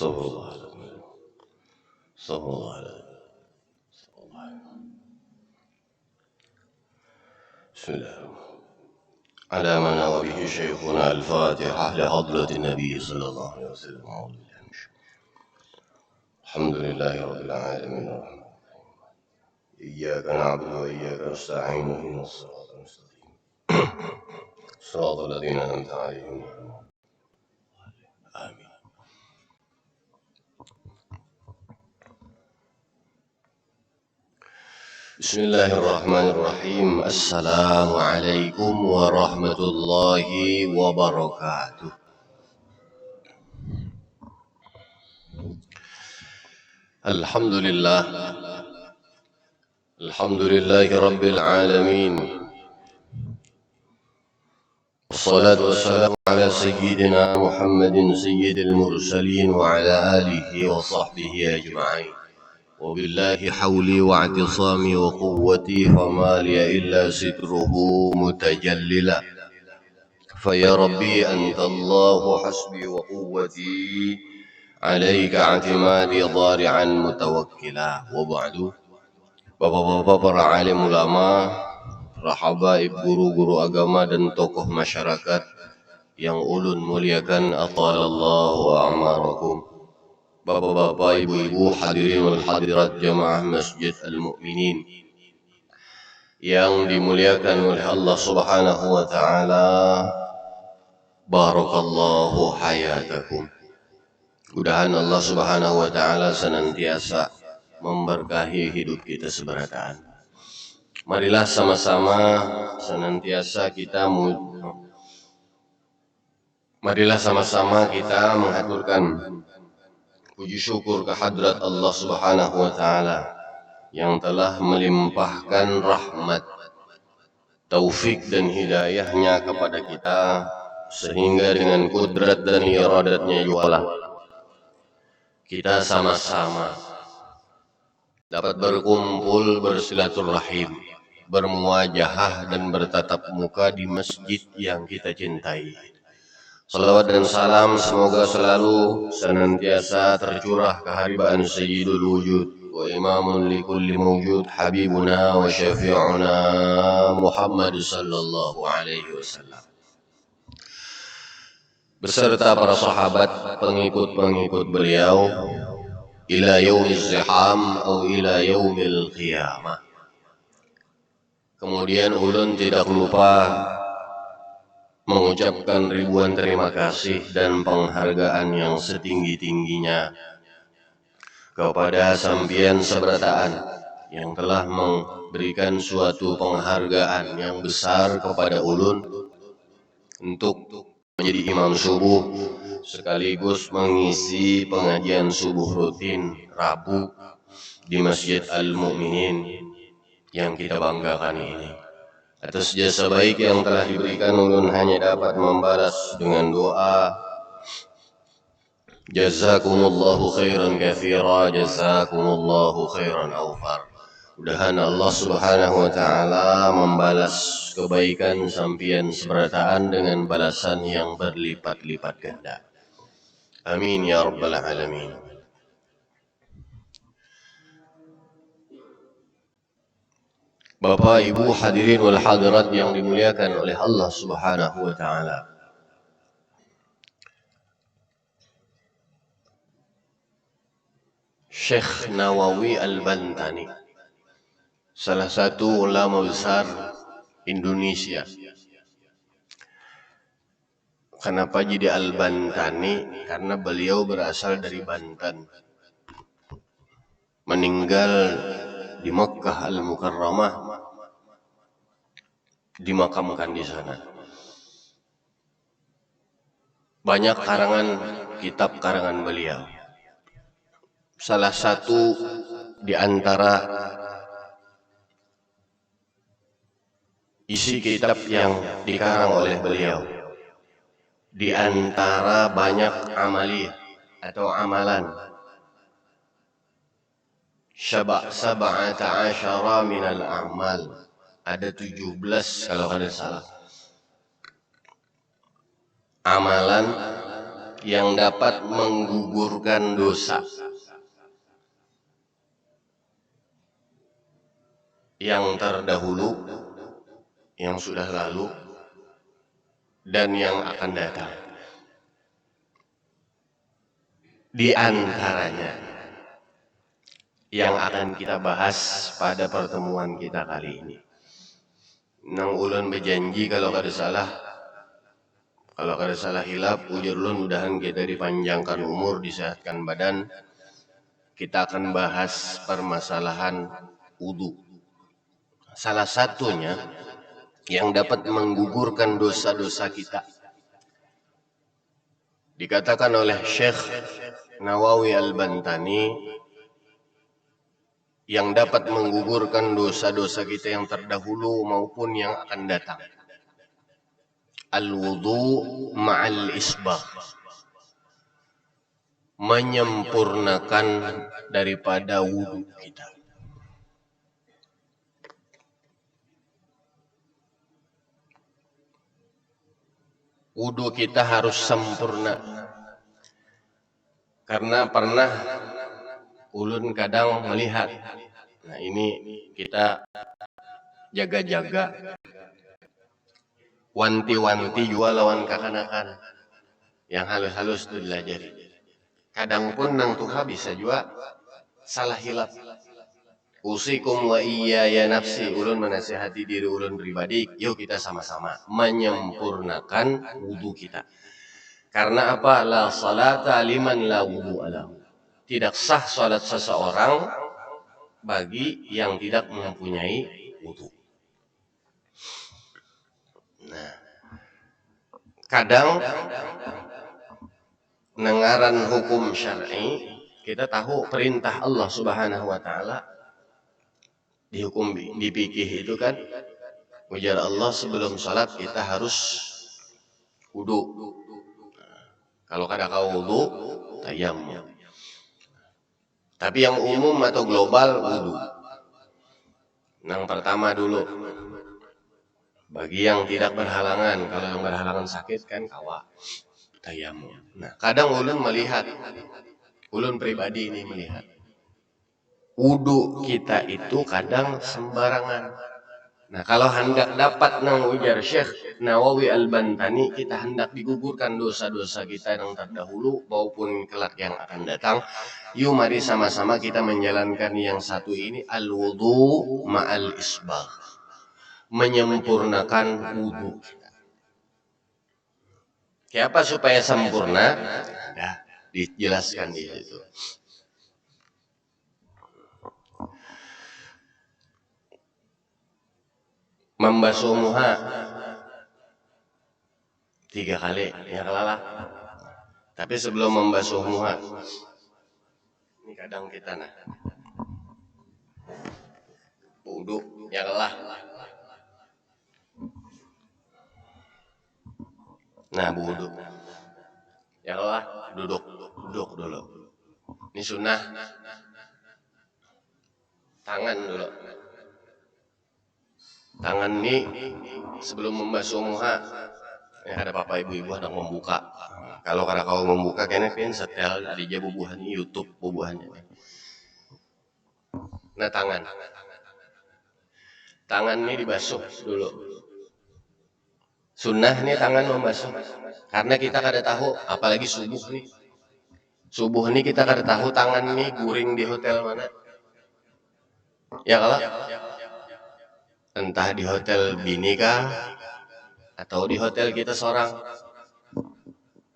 Astagfirullahaladzim. Astagfirullahaladzim. بسم الله. على ما نوى به شيخنا الفاتحة لحضرة النبي صلى الله عليه وسلم. الحمد لله رب العالمين الرحمن الرحيم. إياك نعبد وإياك نستعين اهدنا الصراط المستقيم صراط الذين أنعمت عليهم. آمين. بسم الله الرحمن الرحيم. السلام عليكم ورحمة الله وبركاته. الحمد لله رب العالمين، والصلاة والسلام على سيدنا محمد سيد المرسلين وعلى آله وصحبه أجمعين. وبالله حولي واعتصامي وقوتي فما لي إلا ستره متجللا. فيا ربي أنت الله حسبي وقوتي، عليك اعتمادي ضارعا متوكلا. وبعد. Bapak-bapak para alim ulama, para habaib guru-guru agama dan tokoh masyarakat yang ulun muliakan, atalallahu a'marakum. Bapak-bapak, ibu-ibu, hadirin wal hadirat jamaah Masjid Al-Mu'minin yang dimuliakan oleh Allah Subhanahu wa taala, barakallahu hayatakum. Mudah-mudahan Allah Subhanahu wa taala senantiasa memberkahi hidup kita seberataan. Marilah sama-sama senantiasa kita mengaturkan puji syukur kehadrat Allah Subhanahu wa taala yang telah melimpahkan rahmat, taufik dan hidayahnya kepada kita, sehingga dengan kudrat dan iradatnya jualah kita sama-sama dapat berkumpul, bersilaturahim, bermuajahah dan bertatap muka di masjid yang kita cintai. Salawat dan salam semoga selalu senantiasa tercurah keharibaan Sayyidul Wujud wa imamun likulli mawjud, habibuna wa syafi'una Muhammad sallallahu alaihi wasallam, beserta para sahabat, pengikut-pengikut beliau, ila yaumiz ziham atau ila yaumil qiyamah. Kemudian ulun tidak lupa mengucapkan ribuan terima kasih dan penghargaan yang setinggi-tingginya kepada sampian seberataan yang telah memberikan suatu penghargaan yang besar kepada ulun untuk menjadi imam subuh sekaligus mengisi pengajian subuh rutin Rabu di Masjid Al-Mu'minin yang kita banggakan ini. Atas jasa baik yang telah diberikan, ulun hanya dapat membalas dengan doa, jazakumullahu khairan katsira, jazakumullahu khairan awfar. Mudah-mudahan Allah Subhanahu wa taala membalas kebaikan sampian seberataan dengan balasan yang berlipat-lipat ganda. Amin ya rabbal alamin. Bapak, Ibu, hadirin wal hadirat yang dimuliakan oleh Allah Subhanahu wa taala. Syekh Nawawi Al-Bantani, salah satu ulama besar Indonesia. Kenapa jadi Al-Bantani? Karena beliau berasal dari Banten. Meninggal di Makkah Al-Mukarramah, dimakamkan di sana. Banyak kitab karangan beliau. Salah satu di antara isi kitab yang dikarang oleh beliau, di antara banyak amaliyah atau amalan, sab'ata asyara minal a'mal, ada 17 kalau tidak salah amalan yang dapat menggugurkan dosa yang terdahulu, yang sudah lalu, dan yang akan datang. Di antaranya yang akan kita bahas pada pertemuan kita kali ini. Nang ulun berjanji kalau kada salah hilap, ujar ulun mudahan kita dipanjangkan umur, disehatkan badan. Kita akan bahas permasalahan wudu. Salah satunya yang dapat menggugurkan dosa-dosa kita. Dikatakan oleh Syekh Nawawi Al-Bantani, yang dapat menggugurkan dosa-dosa kita yang terdahulu maupun yang akan datang. Al-wudu ma'al isbagh, menyempurnakan daripada wudu kita. Wudu kita harus sempurna. Karena pernah ulun kadang melihat, nah ini kita jaga-jaga, wanti-wanti juga lawan kakanakan yang halus-halus itu dilajari. Kadang pun nang tuha bisa juga salah hilap. Usikum wa iyaya nafsi, ulun menasihati diri ulun pribadi, yuk kita sama-sama menyempurnakan wudu kita. Karena apa? La salata liman la wudu alahu. Tidak sah salat seseorang bagi yang tidak mempunyai wudu. Nah, kadang nengaran hukum syar'i, kita tahu perintah Allah Subhanahu wa taala di hukum di fikih itu kan, ujar Allah sebelum salat kita harus wudu. Kalau kada kau wudu, tayammum. Tapi yang umum atau global wudu. Yang pertama dulu, bagi yang tidak berhalangan, kalau yang berhalangan sakit kan kawa tayammum. Nah, kadang ulun pribadi ini melihat, wudu kita itu kadang sembarangan. Nah, kalau hendak dapat nang ujar Syekh Nawawi Al-Bantani, kita hendak digugurkan dosa-dosa kita yang terdahulu maupun kelak yang akan datang. Yuk mari sama-sama kita menjalankan yang satu ini, al-wudu ma'al isbagh, menyempurnakan wudu kita. Kenapa supaya sempurna? Nah, dijelaskan di situ. Membasuh muha 3 kali, ya kalalah. Tapi sebelum membasuh muha, ini kadang kita wudu, ya kalah. Nah, wudu, ya kalah, duduk dulu. Ini sunnah, tangan dulu. Tangan ini sebelum membasuh muha, ya ada bapak ibu-ibu hendak membuka. Kalau kada kau membuka, kayaknya setel di bubuhan YouTube bubuhannya. Nah, tangan ini dibasuh dulu. Sunnah nih tangan membasuh. Karena kita kada tahu, apalagi subuh nih kita kada tahu tangan nih guring di hotel mana. Ya kalau entah di hotel bini kah atau di hotel kita seorang.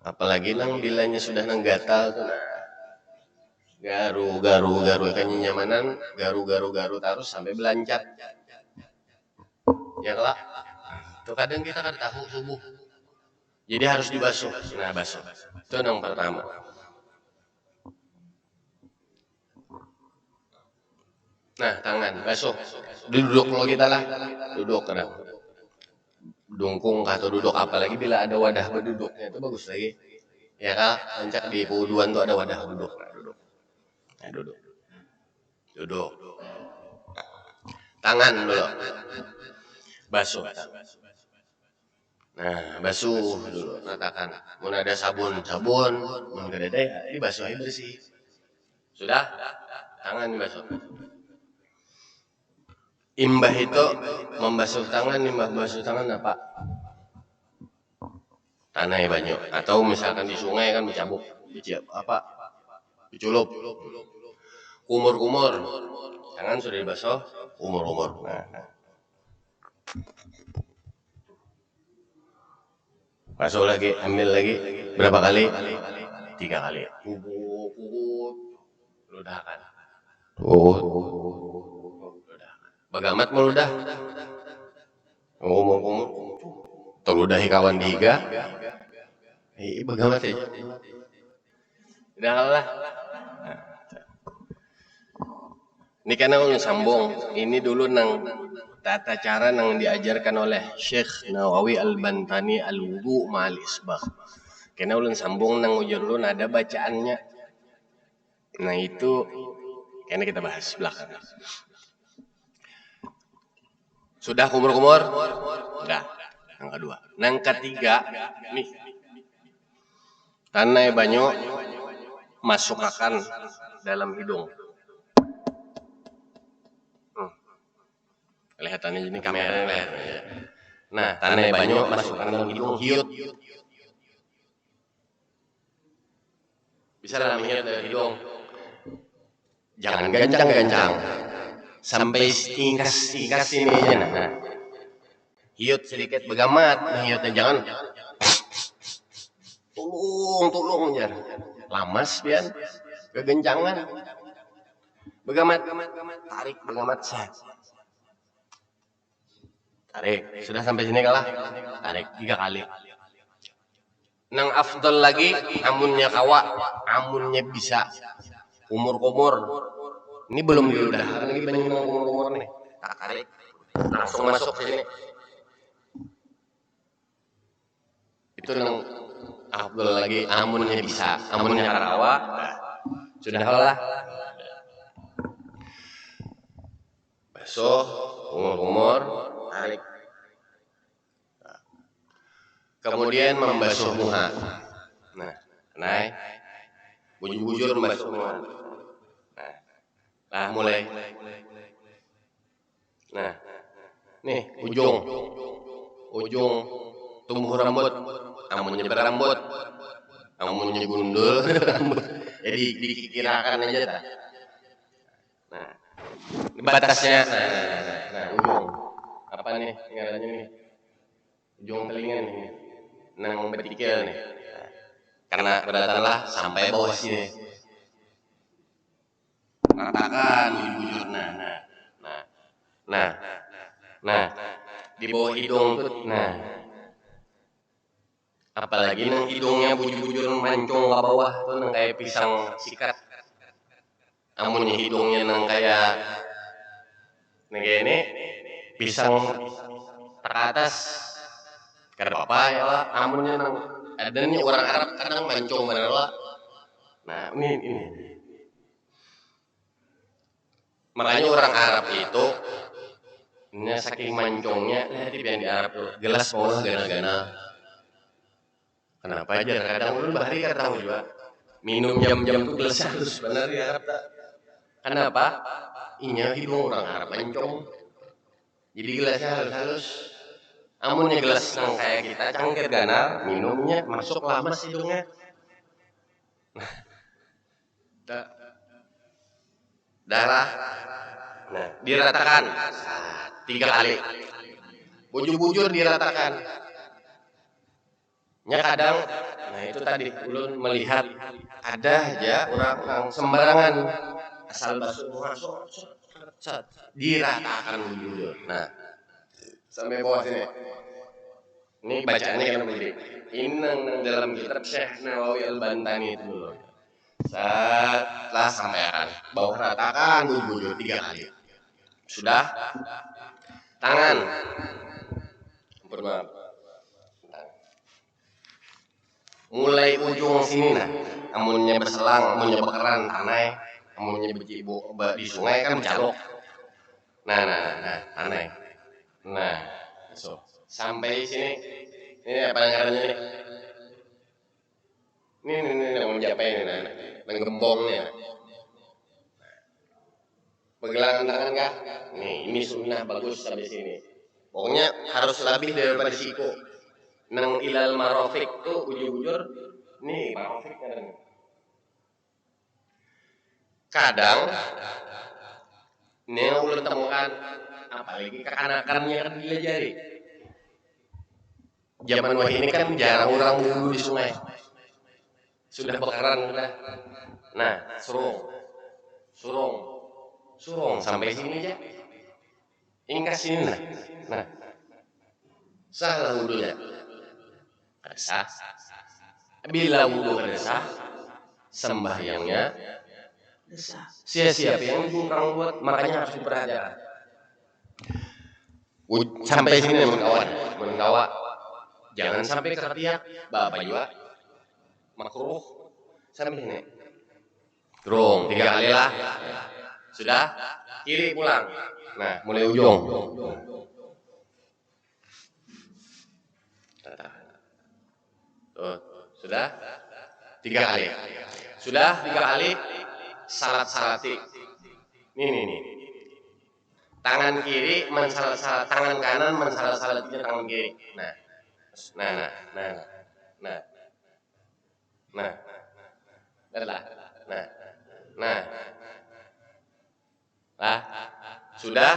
Apalagi nang bilanya sudah nang gatal tuh, garu kan nyamanan, garu terus sampai belancat. Ya kalau tuh kadang kita kada tahu subuh. Jadi harus dibasuh. Nah, basuh. Itu yang pertama. Nah, tangan basuh. Duduk kalau kita lah. Duduk kadang. Dungkung atau duduk, apalagi bila ada wadah berduduknya itu bagus lagi. Ya kan? Lancak di puduan tuh ada wadah duduk. Nah, duduk. Tangan dulu. Basuh. Nah, basuh dulu, ratakan. Mun ada sabun, mun gak ada ya dibasuh aja bersih. Sudah? Tangan dibasuh. Imbah itu membasuh tangan, imbah basuh tangan apa? Tanah banyu. Atau misalkan di sungai kan bercabuk, apa? Diculup. Kumur-kumur. Tangan sudah dibasuh, kumur-kumur. Nah. Basuh lagi, ambil lagi. Berapa kali? 3 kali. Ludahkan. Bagamat meludah. Kumur-kumur. Terludahi kawan dihiga. Bagamat ya. Udah lah. Ini karena ulun sambung. Ini dulu nang tata cara nang diajarkan oleh Syekh Nawawi Al-Bantani Al-Wudu Ma'al Isbagh. Karena ulun sambung nang ujar ulun ada bacaannya. Nah itu karena kita bahas belakang. Sudah kumur-kumur? Udah. Yang kedua. Yang ketiga, nih. Tanah banyu masukkan dalam hidung. Kelihatannya ini kamera lihat. Nah, tanah banyu masukkan dalam hidung, hiut. Bisa dalam hiut dari hidung. Jangan gancang-gancang. Sampai ingkas ini aja. Nah. Hiut sedikit begamat, nah hiutnya jangan tulung jar. Lamas pian, kegencangan. Begamat, tarik begamat set. Tarik, sudah sampai sini kalah. Tarik 3 kali. Nang afdal lagi, amunnya kawa, amunnya bisa. Kumur-kumur. Ini belum diludah, lagi banyak kumur-kumur nih. Tarik, langsung masuk sini. Itu nang afdal lagi, amunnya bisa. Amunnya kawa, sudah lah. Basuh, kumur-kumur, tarik. Kemudian membasuh muka. Nah, bujur-bujur membasuh muka. Nah, mulai. Nah, nih ujung tumbuh rambut, amunnya berambut, amunnya gundul, jadi dikirakan aja dah. Nah, batasnya, nah, ujung apa nih ngarannya nih? Ujung telinga nih. Nang betikil nih. Karena berdatanlah sampai bawah sini. Ratakan bujur. Nah. Di bawah hidung tuh. Nah. Apalagi nang hidungnya bujur-bujur mancung ke bawah tuh nang kayak pisang sikat. Amunnya hidungnya nang kayak ini pisang ke atas. Kada apa-apa ya lah. Amunnya nang ada nih orang Arab kadang mancung bener lah. Nah, ini. Makanya orang Arab itu saking mancungnya, lihat yang di Arab tuh gelas bawah gana-gana. Kenapa aja? Kadang ulun bahari kan tahu juga. Minum jam-jam tuh gelas halus benar di Arab tak. Kenapa? Inya hidung orang Arab mancung. Jadi gelasnya halus-halus. Amunnya gelas nang kayak kita cangkir ganar, minumnya masuk lamas hidungnya. Darah. Nah, diratakan 3 kali. Bujur-bujur diratakan. Nya kadang, nah itu tadi ulun melihat ada aja orang yang sembarangan asal basuh masuk diratakan bujur. Nah, sampai bawah sini. Ini bacaannya kan begini. Ini nang dalam kitab Syekh Nawawi Al-Bantani itu dulu. Setelah sampean bawah ratakan bujur 3 kali. Sudah? Tangan. Maaf. Mulai ujung sini nah. Amunnya berselang, amunnya bekeran tanah, amunnya di sungai kan bercalok. Nah, tanah. Nah, so sampai sini Ini apa ngarannya nih? Ini yang mencapai ini, nang gembong nih. Pegangan tangan kah? Nih, ini sunnah bagus sampai sini. Pokoknya harus lebih daripada siku. Nang ilal marofik tuh ujur-ujur. Nih, marofik kadang. Kadang, nih ulun temukan, apalagi kekanakannya kan dilajari. Zaman wah ini kan jarang orang wudhu di sungai. Sudah bakaran sudah. Nah, surung sampai sini aja. Ingkas sini nah. Nah, salah wudhunya. Sah. Bila wudhu kada sah, sembahyangnya sia-sia yang kurang buat, makanya harus diperhatikan. Sampai sini menkawan. Jangan sampai kertiak, bapak juga makruh. Sampai sini. Terung 3 kali lah. Sudah, kiri pulang. Nah, mulai ujung. Tuh, sudah 3 kali. Sudah 3 kali salat-salati. Nih. Tangan kiri mensalat-salat, tangan kanan mensalat-salatinya tangan kiri. Nah. Nah. Sudah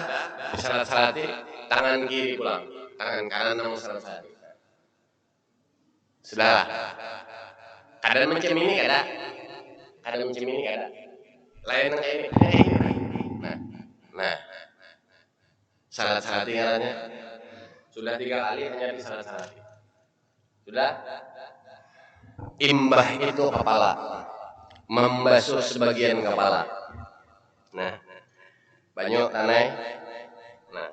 salat-salati, tangan kiri pulang, tangan kanan mensalat-salati. Sudah. Kadang macam ini kada. Lain kayak ini. Nah. Salat-salati ngarannya. Sudah 3 kali hanya di salat-salati. Sudah. Imbah itu kepala. Membasuh sebagian kepala. Nah. Banyak tanai. Nah.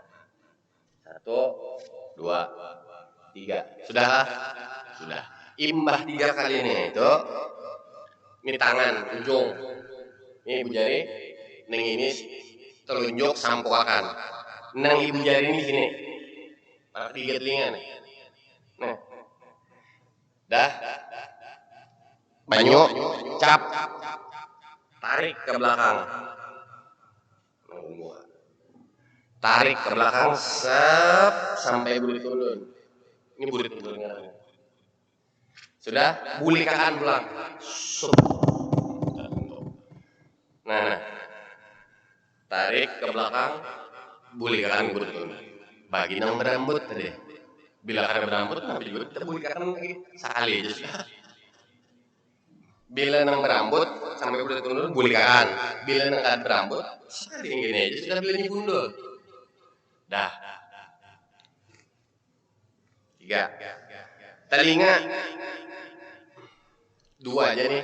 1, 2, 3. Sudahlah. Sudah. Imbah 3 kali ini itu. Ini tangan ujung. Ini ibu jari. Neng ini telunjuk sampuakan. Nang ibu jari ini sini. Para 3 telinga nih. Nah. Dah. Banyu cap. Tarik ke belakang. Tarik ke belakang sampai bulit tundun. Ini bulit tundun ngarannya. Sudah, bulikaan pulang. Nah. Tarik ke belakang, bulikaan bulit tundun. Bagi nang berambut tadi. Bila kada berambut, nanti juga kita bulikaan lagi sekali aja sudah. Bila nang berambut sampai bulit tundun, bulikaan. Bila nang kada berambut, sekali yang gini aja sudah bilanya gundul. Dah. 3. Telinga 2 aja nih.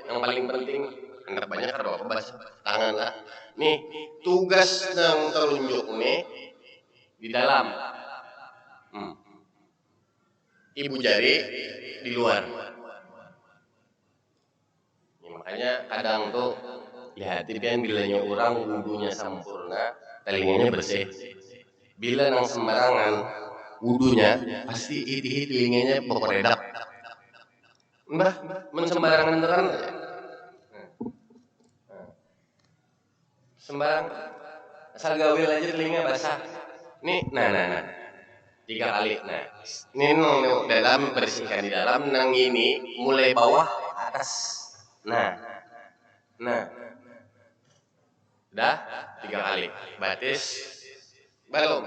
Yang paling penting. Anggap banyak ada apa bahasa tangan lah. Nih, tugas yang telunjuk nih di dalam. Ibu jari di luar. Ya, makanya kadang tuh lihat kan bilanya orang wudhunya sempurna, telinganya bersih. Bila nang sembarangan wudhunya pasti telinganya beredak. Mbah, sembarangan kan sembarang asal gawil aja telinga basah. Nih, nah. 3 kali. Nah, ini dalam bersihkan di dalam nang ini mulai bawah atas. Nah. Udah 3 kali. Batis belum.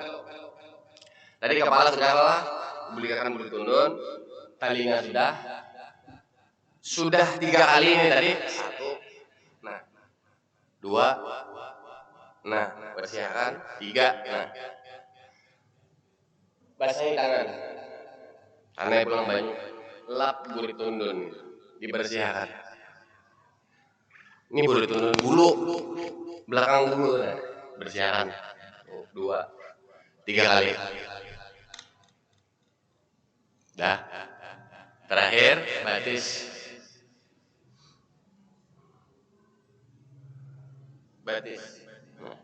Tadi kepala sudah lah, bulikan bulit tundun, telinga sudah 3 kali ini tadi. 1. Nah. 2. Nah, bersihkan. 3. Nah. Basahi tangan. Tangan pulang banyu. Lap bulit tundun. Dibersihkan. Ini bulit tundun bulu. Belakang bulu. Nah. Bersihkan. 2. 3 kali. Dah. Terakhir, batis. Nah.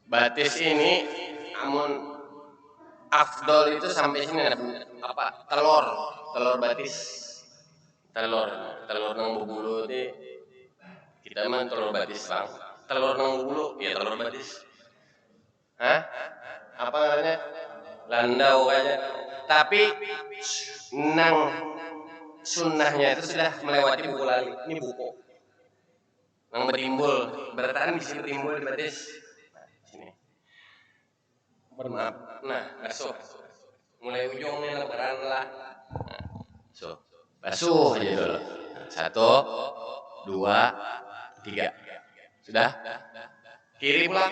Batis ini amun Afdol itu sampai sini ada apa? Telur batis. Telur nang bubulu itu kita mah telur batis bang. Telur nang bubulu ya telur batis. Hah? Apa namanya? Landau aja. Tapi nang sunnahnya itu sudah melewati buku lali. Ini buku. Nang berimbul, bertahan di sini berimbul di batis. Nah, sini. Maaf. Nah, basuh. Mulai ujungnya lebaran lah. Nah, so, basuh aja dulu. Satu, dua, tiga. Sudah? Kiri pulang.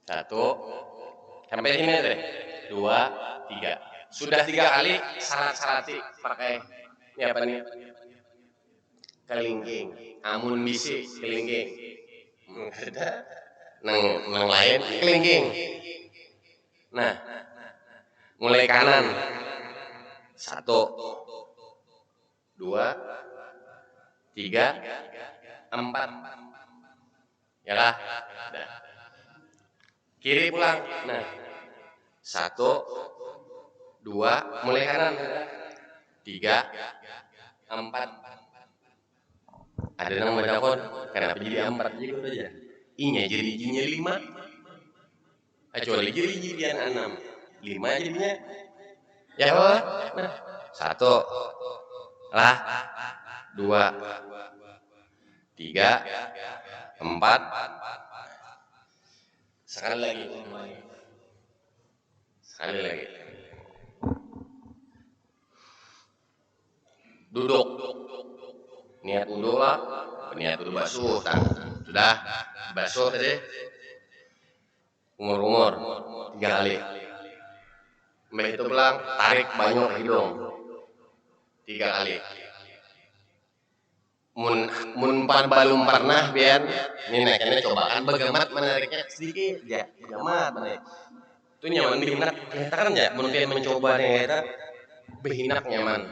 Satu, sampai sini deh. Dua, tiga. Sudah 3 kali salat-salati pakai ini apa nih? Kelingking. Amun bisi kelingking. Ada nang lain kelingking. Nah, mulai kanan. Satu, dua, tiga, empat. Ya lah. Kiri pulang. Nah, satu, dua, mulai kanan. Tiga, empat. Ada yang menelpon. Kenapa jadi 4 juga aja? Inya jadi inya 5. Kecuali jadi jadian 6. 5 jadinya. Ya Allah. Nah, satu, lah, dua, tiga, empat. Sekali lagi. Duduk. Niat wudhu lah. Niat wudhu basuh. Sudah basuh tadi. Umur 3 kali. Mbak itu bilang tarik banyu ke hidung 3 kali. Mun belum pernah biar ini naiknya cobaan bagamat menariknya sedikit ya bagamat menarik itu nyaman bihinak kelihatan ya mungkin mencoba nih kita bihinak nyaman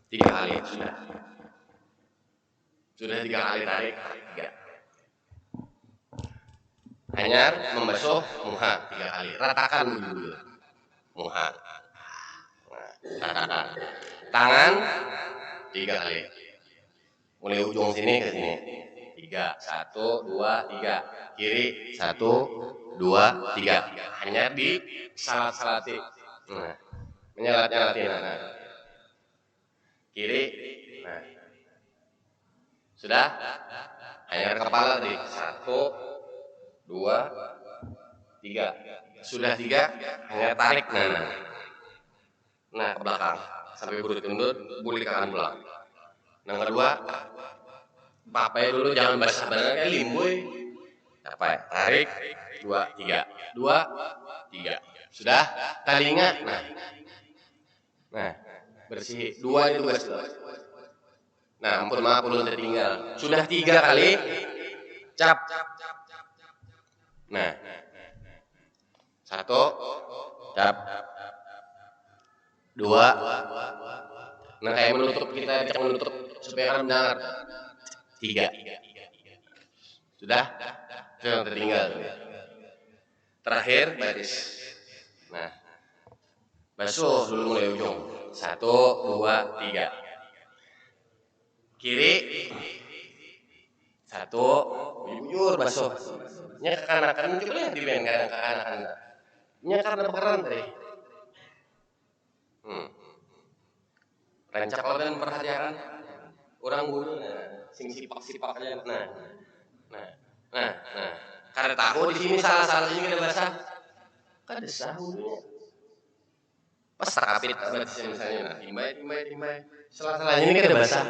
3 kali sudah 3 kali tarik 3 hanya membasuh muha 3 kali ratakan dulu muha ratakan tangan 3 kali mulai ujung sini ke sini 3 1 2 3 kiri 1 2 3 hanya di salat-salati nah menyalat-nyalatin nah. Kiri nah sudah hanya kepala di 1 2 3 sudah 3 hanya tarik nah ke belakang sampai berutut boleh ke kanan pulang. Yang kedua, papai dulu jangan basah banget kayak limboy. Apa? Tarik 2 3 2 3. Sudah? Telinga. Nah. Bersih. 2 itu tugas. Nah, ampun maaf belum tertinggal. Sudah 3 kali cap. Nah. 1 cap. 2 nah kayak menutup kita menutup supaya kan mendengar 3 sudah yang tertinggal terakhir baris nah basuh dulu mulai ujung 1 2 3 kiri 1 bujur basuh nya ke kanan coba lihat di band ke kanan nya karena pekeran tadi rancak dan perhatian orang guru sing sipak aja nah karena tahu di sini salah ini kita bahasa kada sah gurunya pas terkapit misalnya timbay salah-salahnya ini kita bahasa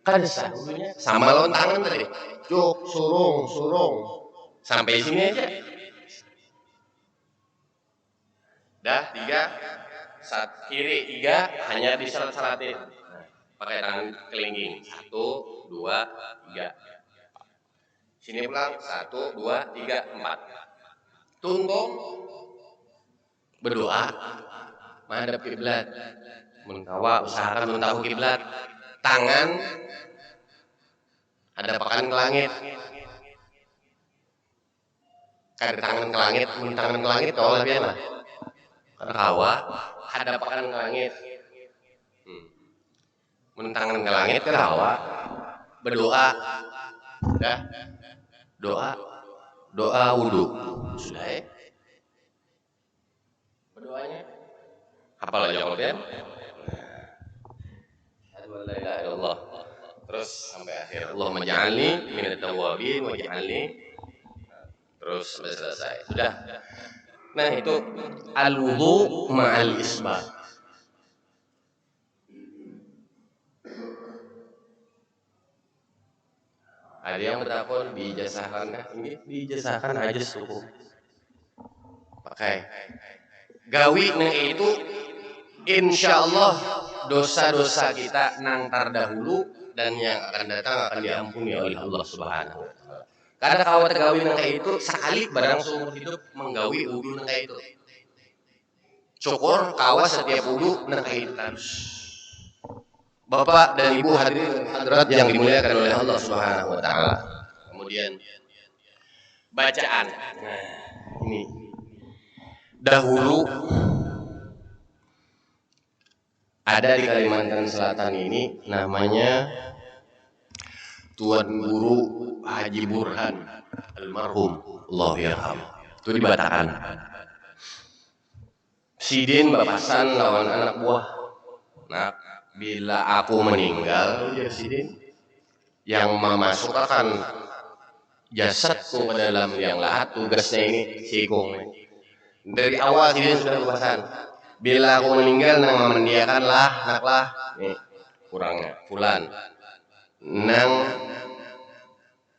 kada sah gurunya sama lawan tangan tadi cuk surung sampai sini aja dah 3 kiri 3 hanya di salatin pakai tangan kelingking 1 2 3 sini pulang 1 2 3 4 tunggu berdoa menghadap kiblat mun kawa usahakan mun tahu kiblat tangan hadapakan ke langit kada tangan ke langit, mun tangan ke langit kau lah biar lah. Kawa hadapakan ke langit. Mun tangan ke langit kawa berdoa. Dah. Doa wudu. Sudah ya? Berdoanya hafal aja kalau kan? La ilaha illallah. Terus sampai akhir Allahumma ja'alni minat tawwabin wa ja'alni, terus sampai selesai. Sudah. Nah, itu al-wudu ma'al isbah. Ada yang bertakon diijazahkan kah? Ini diijazahkan aja cukup. Pakai gawi nang itu insyaallah dosa-dosa kita nang terdahulu dan yang akan datang akan diampuni oleh Allah Subhanahu wa taala. Karena kalau tergawi nang kayak itu sekali barang seumur hidup menggawi wudu nang kayak itu. Syukur kawas setiap wudu nang kayak itu terus. Bapak dan Ibu hadirin hadirat yang dimuliakan oleh Allah Subhanahu wa taala. Kemudian bacaan. Nah, ini dahulu ada di Kalimantan Selatan ini namanya Tuan Guru Haji Burhan almarhum Allah yarham. Itu di Bataan. Sidin bapasan lawan anak buah. Nah, bila aku meninggal, ya Sidin, yang memasukkan jasadku ke dalam liang lahat, tugasnya ini sikung. Dari awal Sidin sudah bapasan. Bila aku meninggal, nang memandiakanlah, naklah, nih kurangnya, fulan. Nang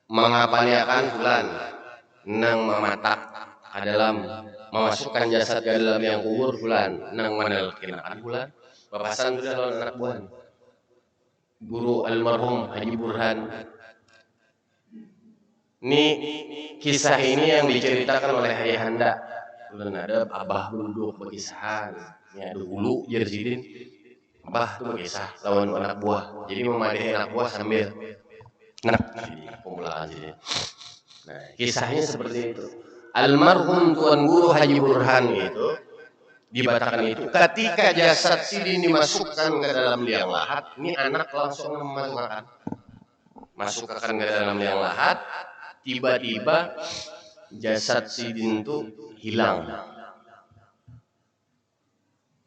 mengapaniakan fulan, nang mematak ke dalam, memasukkan jasad ke dalam yang kubur fulan, nang menelkinakan fulan. Bapasan sudah lawan anak buah. Guru almarhum Haji Burhan. Ini kisah ini yang diceritakan oleh ayahanda. Kemudian ada abah duduk berkisahan. Ya dulu Jersidin, abah tuh berkisah lawan anak buah. Jadi memadahi anak buah sambil nak pemulaan jadi. Nah, kisahnya seperti itu. Almarhum Tuan Guru Haji Burhan itu dibatakan itu ketika jasad Sidin dimasukkan ke dalam liang lahat, ini anak langsung masukkan ke dalam liang lahat, tiba-tiba jasad Sidin itu hilang,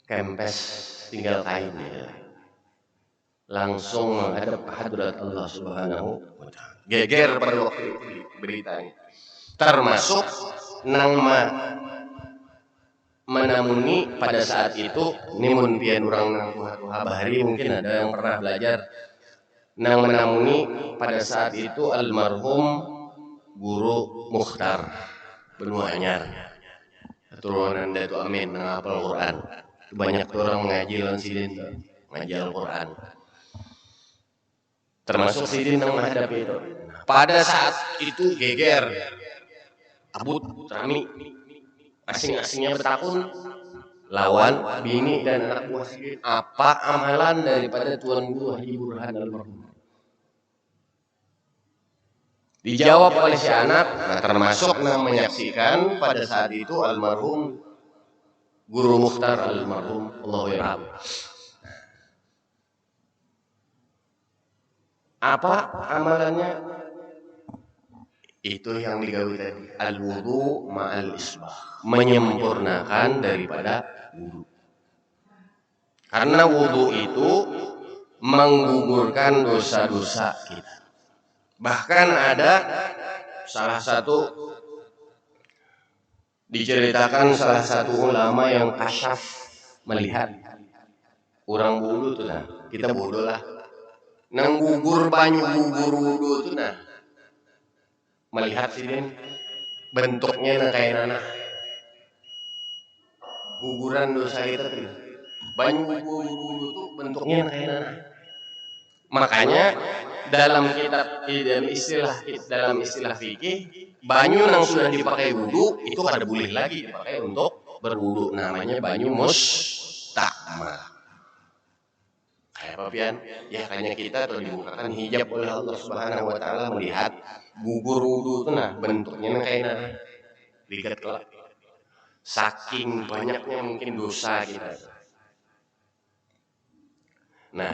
kempes tinggal kain ya. Langsung menghadap hadrat Allah Subhanahu wa taala. Geger pada waktu itu beritanya. Termasuk nang menamuni pada saat itu nimun pian urang nang tuha-tuha bahari, mungkin ada yang pernah belajar. Nang menamuni pada saat itu almarhum Guru Mukhtar Benua Anyar, keturunan Datu Amin nang hafal Quran. Banyak orang mengaji lawan Sidin, ngaji Al-Quran. Termasuk Sidin nang menghadapi itu. Pada saat itu geger, abut, rami, asing-asingnya bertakun lawan bini dan anak buah Sidin. Apa amalan daripada Tuan Guru Haji Burhan almarhum? Dijawab oleh si anak, nah termasuk yang menyaksikan pada saat itu almarhum Guru Mukhtar almarhum Allah yarham. Apa amalannya? Itu yang digawi tadi, al-wudu ma'al isbah, menyempurnakan daripada wudu. Karena wudu itu menggugurkan dosa-dosa kita. Bahkan ada salah satu diceritakan salah satu ulama yang kasyaf melihat orang wudu tuh, nah kita bodoh lah, nang gugur banyu gugur wudu tuh, nah melihat Sidin bentuknya nang kayak nanah guguran dosa kita tuh, banyu gugur wudu tuh bentuknya nang kayak nanah. Makanya dalam istilah fikih, banyu yang sudah dipakai wudu itu kada boleh lagi dipakai untuk berwudu, namanya banyu mustakmal. Kayak apa pian? Ya kayaknya kita tuh dibukakan hijab oleh Allah Subhanahu wa taala melihat gugur wudu itu, nah bentuknya kayak nah. ligat kelak. Saking banyaknya mungkin dosa kita. Nah,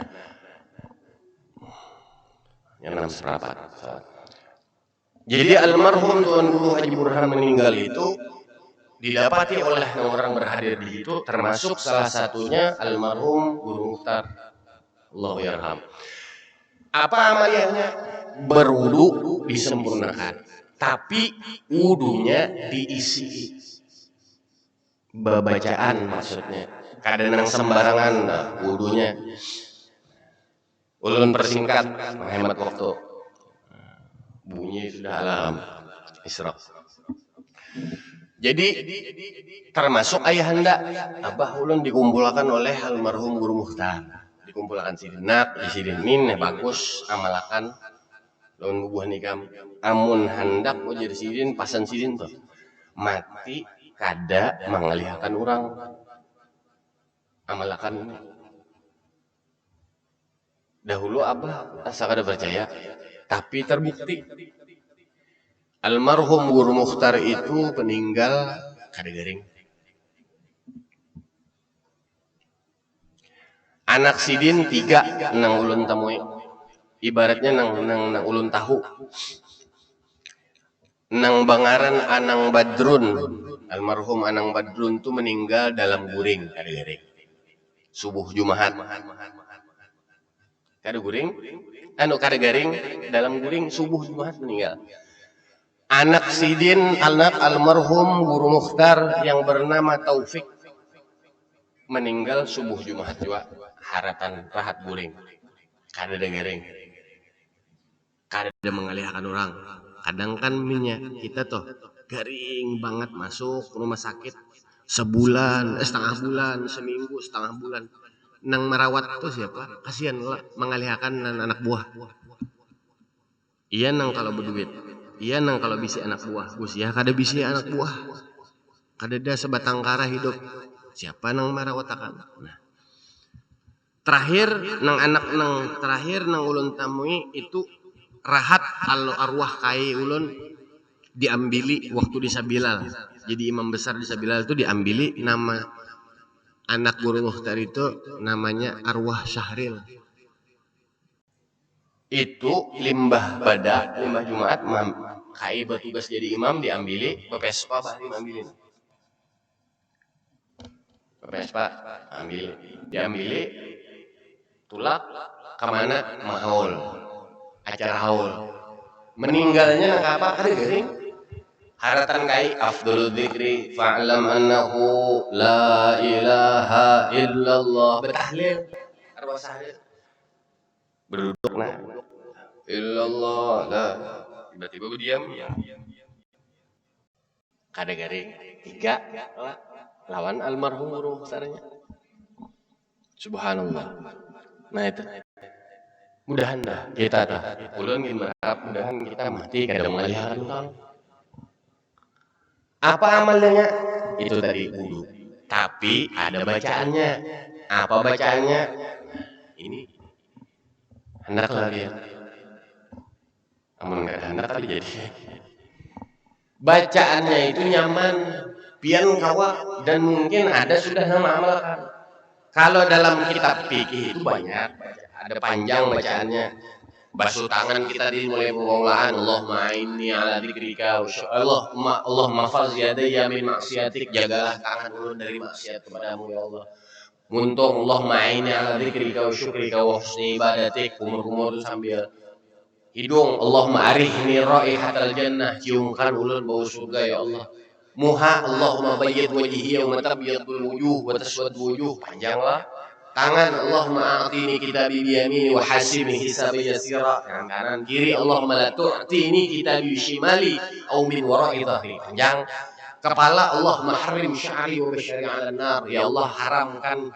yang 6 seperempat. Jadi almarhum Tuan Guru Haji Burhan meninggal itu didapati oleh orang berhadir di situ, termasuk salah satunya almarhum Guru Mukhtar, Allahu yarham. Apa amaliyahnya? Berwudu disempurnakan, tapi wudunya diisi bacaan maksudnya. Kadang sembarangan wudunya. Ulun persingkat menghemat waktu. Bunyi sudah alam Isra. Jadi termasuk ayahanda abah ulun dikumpulkan oleh almarhum Guru Mukhtar. Dikumpulkan sidinak, di sidinin bagus amalakan lawan buah nikam. Amun hendak mau jadi sidin pasan sidin tuh. Mati kada mengalihkan orang amalakan. Dahulu abah asa kada percaya, tapi terbukti almarhum Guru Mukhtar itu peninggal kada garing. Anak sidin 3 nang ulun temui. Ibaratnya nang ulun tahu. Nang bangaran Anang Badrun. Almarhum Anang Badrun itu meninggal dalam guring kada garing. Subuh Jumaat. Kada guring? Kada garing dalam guring subuh Jumaat meninggal. Anak sidin anak almarhum Guru Mukhtar yang bernama Taufik meninggal subuh Jumaat juga. Haratan rahat guring. Kada garing. Kada mengalihkan orang. Kadang kan minyak kita tuh garing banget masuk rumah sakit sebulan, setengah bulan, seminggu, setengah bulan. Nang merawat tuh siapa? Kasihan lah mengalihkan anak buah. Iya nang kalau berduit. Iya nang kalau bisi anak buah. Gus ya kada bisi anak buah. Kada ada sebatang kara hidup. Siapa nang merawat akan? Nah. Terakhir nang ulun tamui itu rahat kalau arwah kai ulun diambili waktu di Sabilal. Jadi imam besar di Sabilal itu diambili nama anak Guru Mukhtar itu namanya arwah Syahril. Itu limbah Jumaat kai bertugas jadi imam diambili Pespa bah diambilin. Pespa diambili tulak kemana mahaul acara haul meninggalnya nang apa kada garing haratan kai afdhalul dzikri fa'lam annahu la ilaha illallah betahlil arwah sahih berduduk nah illallah la tiba-tiba diam kada garing 3 lawan almarhum Guru Mukhtarnya subhanallah. Nah itu mudahan dah kita ulun ingin berharap mudahan kita mati kada mengalihkan orang. Apa amalnya? Itu tadi wudu. Tapi ada bacaannya. Apa bacaannya? Ini hendaklah dia. Amun kada hendak kali jadi. Bacaannya itu nyaman, pian kawa dan mungkin ada sudah sama amalkan. Kalau dalam kitab fikih itu banyak, ada panjang bacaannya. Basuh tangan kita dimulai pengelolaan Allahumma inni ala dzikrika Allahumma faz yadayya min maksiatik, jagalah tangan ulun dari maksiat kepadamu ya Allah. Muntung Allahumma inni ala dzikrika wa syukrika wa husni ibadatik, kumur-kumur itu sambil hidung Allahumma arihni raihatal jannah, ciumkan ulun bau surga ya Allah. Muha Allahumma bayyid wajhi yawma tabyadul wujuh wa taswad wujuh, panjanglah. Tangan Allahumma a'tini kitabi biyamini wa hasibni hisabi yasira, kanan kiri Allahumma la tu'tini kitabi shimali au min wara'i dhahri, panjang. Kepala Allahumma harrim sya'ri wa basyari 'alan nar, ya Allah haramkan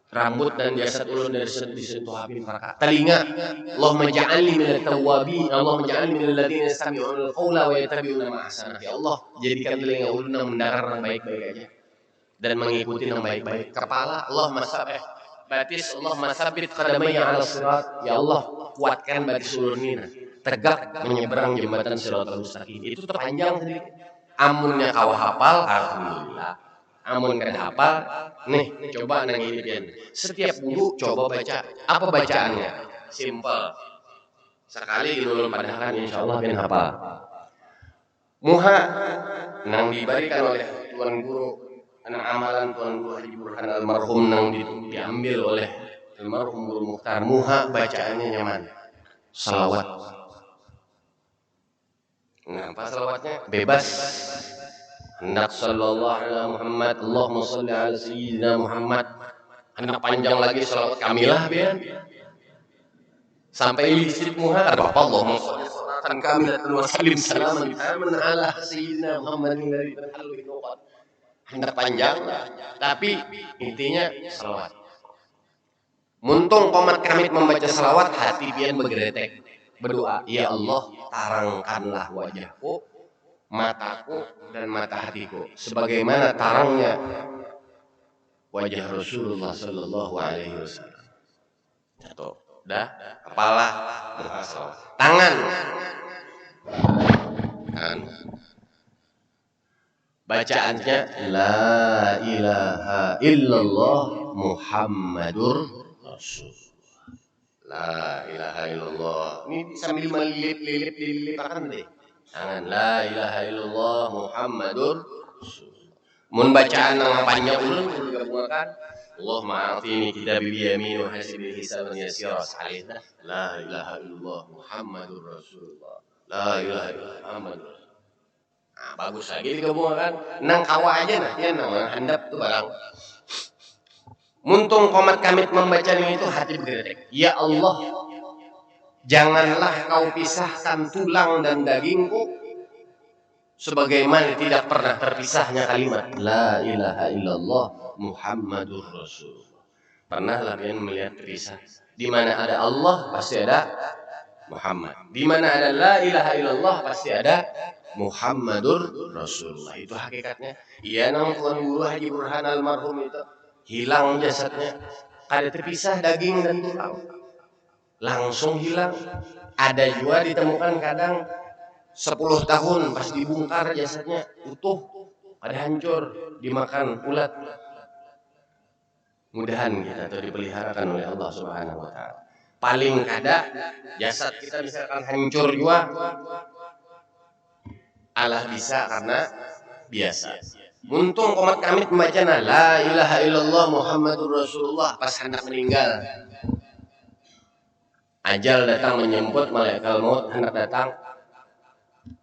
rambut dan jasad ulun dari disentuh api neraka. Telinga Allahumma ja'alni minat tawwabin, Allahumma ja'alni minal ladzina yastami'una al-qawla wa yattabi'una ma ahsana. Ya Allah, jadikan telinga ulun yang mendengar yang baik-baik aja dan mengikuti yang baik-baik. Kepala Allahumma batis Allahumma sabbit qadamayya 'ala sirat. Ya Allah, kuatkan batis ulun ini tegak menyeberang jembatan Shiratal Mustaqim. Itu terpanjang sedikit. Amunnya kau hafal, alhamdulillah. Amun kan hafal, nih coba nang hidupin. Setiap wudu coba baca. Apa bacaannya? Simple. Sekali dulu padahal insya Allah kan hafal. Muha nang diberikan oleh Tuan Guru, nang amalan Tuan Guru Haji Burhan almarhum nang diambil oleh almarhum Guru Mukhtar. Muha bacaannya nyaman. Salawat. Nah, apa salawatnya? Bebas. Hendak sallallahu ala Muhammad, Allahumma salli ala sayyidina Muhammad. Hendak panjang lagi salawat kamilah biar. Sampai listrik muha ada apa Allahumma salli salatan kamilatan wa sallim salaman taman ala sayyidina Muhammadin dari al-halwi nuqat. Hendak panjang, tapi intinya salawat. Muntung komat kami membaca salawat, hati pian bergeretek. Berdoa, ya Allah, tarangkanlah wajahku, mataku, dan mata hatiku. Sebagaimana tarangnya wajah Rasulullah Sallallahu Alaihi Wasallam. Jatuh, dah, kepala, tangan. Bacaannya, La ilaha illallah Muhammadur Rasul. La ilaha illallah. Ini sambil melilip akan deh. Jangan la ilaha illallah Muhammadur Rasul. Mun bacaan nang panjang ulun gabungan. Allahumma a'tini kitabi bi yamin wa hasibni hisaban yasira. Salihna la ilaha illallah Muhammadur Rasulullah. La ilaha illallah Muhammadur. Nah, bagus lagi digabungkan. Nang kawa aja nah, ya nang handap tuh barang. Muntung komat kamit membacanya itu hati bergerak. Ya Allah, janganlah kau pisahkan tulang dan dagingku sebagaimana tidak pernah terpisahnya kalimat La ilaha illallah Muhammadur Rasulullah. Pernahlah kalian melihat terpisah? Di mana ada Allah pasti ada Muhammad. Di mana ada La ilaha illallah pasti ada Muhammadur Rasulullah. Itu hakikatnya. Iya nang Tuan Guru Haji Burhan almarhum itu hilang jasadnya, ada terpisah daging dan tulang, langsung hilang. Ada juga ditemukan kadang 10 tahun pas dibongkar jasadnya utuh, ada hancur dimakan ulat. Mudahan kita atau dipeliharakan oleh Allah Subhanahu Wa Taala. Paling kada jasad kita misalkan hancur juga, Allah bisa karena biasa. Muntung komat kami pembacaan La ilaha illallah Muhammadur Rasulullah pas hendak meninggal. Ajal datang menyebut, malaikat maut hendak datang.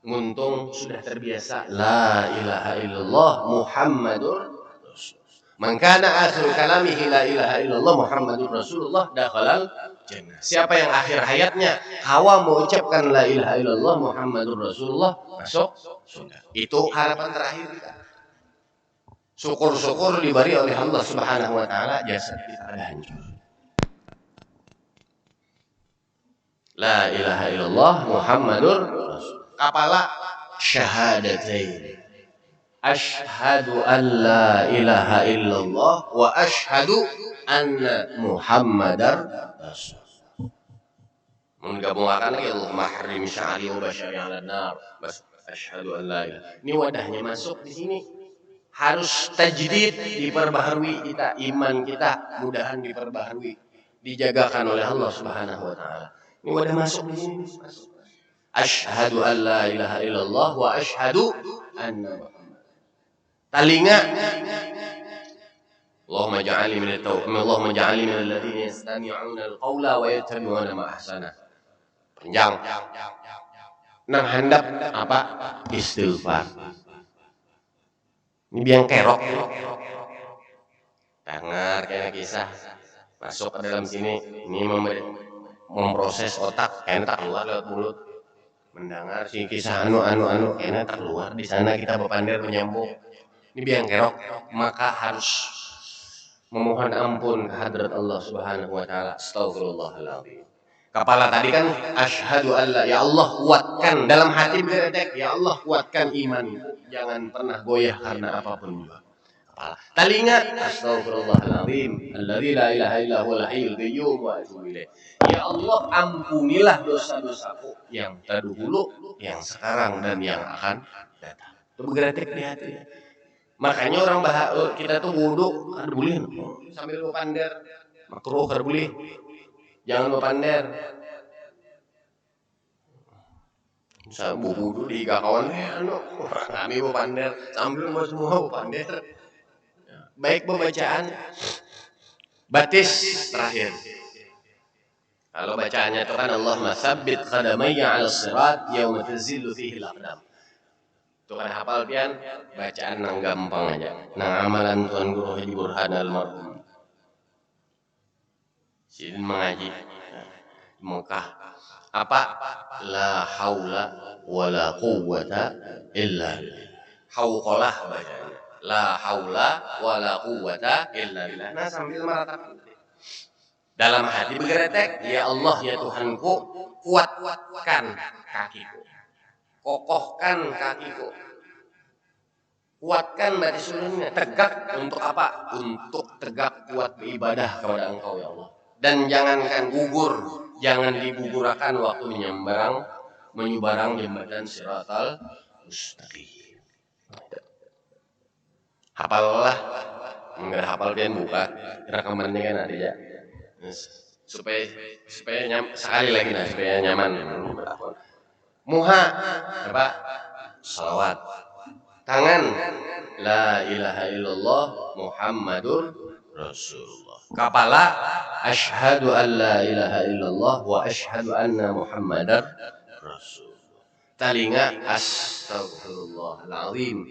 Muntung sudah terbiasa La ilaha illallah Muhammadur Rasulullah. Man kana akhir kalamihi la ilaha illallah Muhammadur Rasulullah dakhalal jannah. Siapa yang akhir hayatnya hawa mengucapkan la ilaha illallah Muhammadur Rasulullah masuk surga. Itu harapan terakhir kita. Syukur-syukur diberi oleh Allah Subhanahu Wa Taala jasad kita ada hancur. La ilaha illallah Muhammadur Rasul. Kepala syahadatain. Ashhadu an la ilaha illallah wa ashhadu anna Muhammadar Rasul. Menggabungkan lagi Allahumma harrim sya'ri wa basyari 'alan nar. Bas ashhadu an la ilaha. Ini wadahnya masuk di sini. Harus tajdid, diperbaharui kita, iman kita mudahan diperbaharui, dijagakan oleh Allah Subhanahu Wa Taala. Ini wadah masuk di sini. Asyhadu an la ilaha illallah wa asyhadu anna Muhammad. Talinga, Allahumma ja'alni min at-tawwabin, Allahumma ja'alni min alladziina yastami'una al-qawla wa yattabi'una ma ahsana. Panjang. Nang handap apa? Istighfar. Ini biang kerok, dengar kayak kisah masuk ke dalam sini, ini memproses otak, enak keluar lewat mulut, mendengar si kisah anu, enak keluar di sana kita berpandar menyambung. Ini biang kerok, maka harus memohon ampun ke hadrat Allah Subhanahu Wa Taala. Astagfirullahaladzim. Kepala tadi kan asyhadu alla, ya Allah kuatkan dalam hati berdek, ya Allah kuatkan iman, jangan pernah goyah karena apapun juga. Kepala. Telinga astagfirullahaladzim, alladzi la ilaha illa huwal hayyul qayyum wa atubu ilaih. Ya Allah ampunilah dosa-dosaku yang terdahulu, yang sekarang dan yang akan datang. Itu bergerak di hati. Makanya orang kita tuh wudhu kada boleh sambil pander. Makruh kada boleh. Jangan pander. Sa wudhu di kawan kami pander sambil semua pander. Baik pembacaan batis terakhir. Kalau bacaannya itu kan Allahumma tsabbit qadamayya 'ala sirat yauma tazillu fihi al-aqdam. Itu kan hafal pian bacaan nang gampang aja. Nang amalan Tuan Guru Haji Burhan almarhum. Sidin mengaji di Mekah. Apa? La haula wala quwwata illa billah. Hauqalah bacanya. La haula wala quwwata illa billah. Nah sambil meratapi dalam hati bergeretek, ya Allah ya Tuhanku, kuatkan kakiku, kokohkan kakiku, kuatkan batis ulunnya, tegak untuk apa? Untuk tegak kuat beribadah kepada Engkau ya Allah. Dan jangankan gugur, jangan digugurakan waktu menyeberang jembatan Siratal Mustaqim. Hafallah, enggak hafal pian buka rekamannya kan ada ya. Supaya sekali lagi nah supaya nyaman muha apa salawat tangan la ilaha illallah Muhammadur Rasulullah kepala asyhadu an la ilaha illallah wa asyhadu anna Muhammadar Rasulullah telinga astagfirullahal azim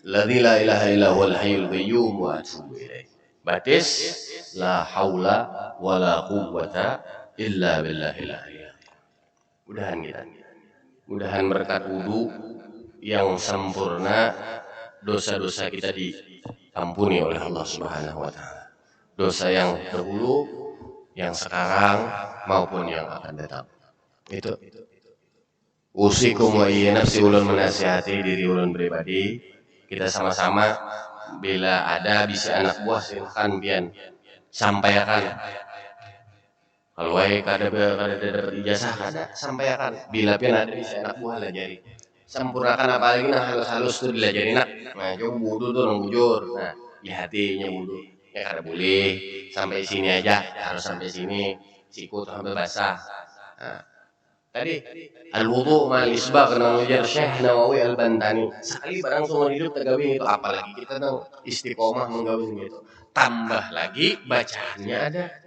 alladzi la ilaha illa huwal hayyul qayyum wa atubu ilaih batis la haula wala quwwata illa billahil aliyyil. Mudahan berkat wudu yang sempurna dosa-dosa kita diampuni oleh Allah Subhanahu wa taala. Dosa yang dahulu, yang sekarang maupun yang akan datang. Itu usikum wa iya nafsi ulun menasihati diri ulun pribadi, kita sama-sama bila ada bisa anak buah silahkan pian sampaikan. Kalau kada dapat ijazah kada sampaikan. Bila pian ada bisa anak buah lajari. Sempurnakan apalagi nah halus-halus tuh dilajari nak. Nah, coba wudu tuh nang bujur. Nah, di hatinya wudu. Ya kada boleh sampai sini aja, harus sampai sini. Siku tuh sampai basah. Nah, tadi al-wudu ma'al isbaq nang ujar Syekh Nawawi Al-Bantani. Sekali barang seumur hidup tegawin itu apalagi kita nang istiqomah menggawin gitu. Tambah lagi bacaannya ada.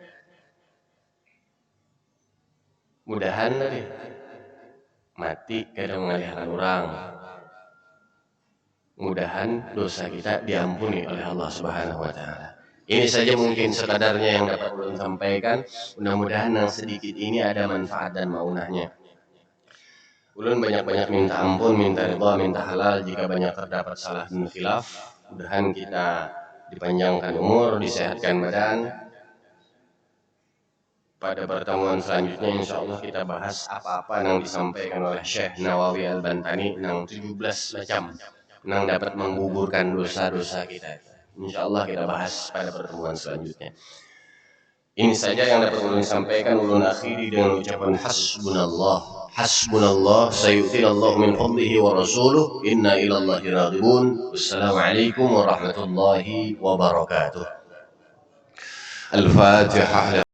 Mudahan tadi mati kada mengalihkan orang. Mudahan dosa kita diampuni oleh Allah Subhanahu wa taala. Ini saja mungkin sekadarnya yang dapat ulun sampaikan. Mudah-mudahan yang sedikit ini ada manfaat dan maunahnya. Ulun banyak-banyak minta ampun, minta ridha, minta halal jika banyak terdapat salah dan khilaf. Mudahan kita dipanjangkan umur, disehatkan badan. Pada pertemuan selanjutnya insya Allah kita bahas apa-apa yang disampaikan oleh Syekh Nawawi Al-Bantani yang 17 macam yang dapat menggugurkan dosa-dosa kita. Insya Allah kita bahas pada pertemuan selanjutnya. Ini saja yang dapat ulun sampaikan. Ulun akhiri dengan ucapan hasbunallah sayu'tinallahu min fadlihi wa rasuluh inna ilallahi raghibun. Wassalamualaikum warahmatullahi wabarakatuh. Al-Fatihah.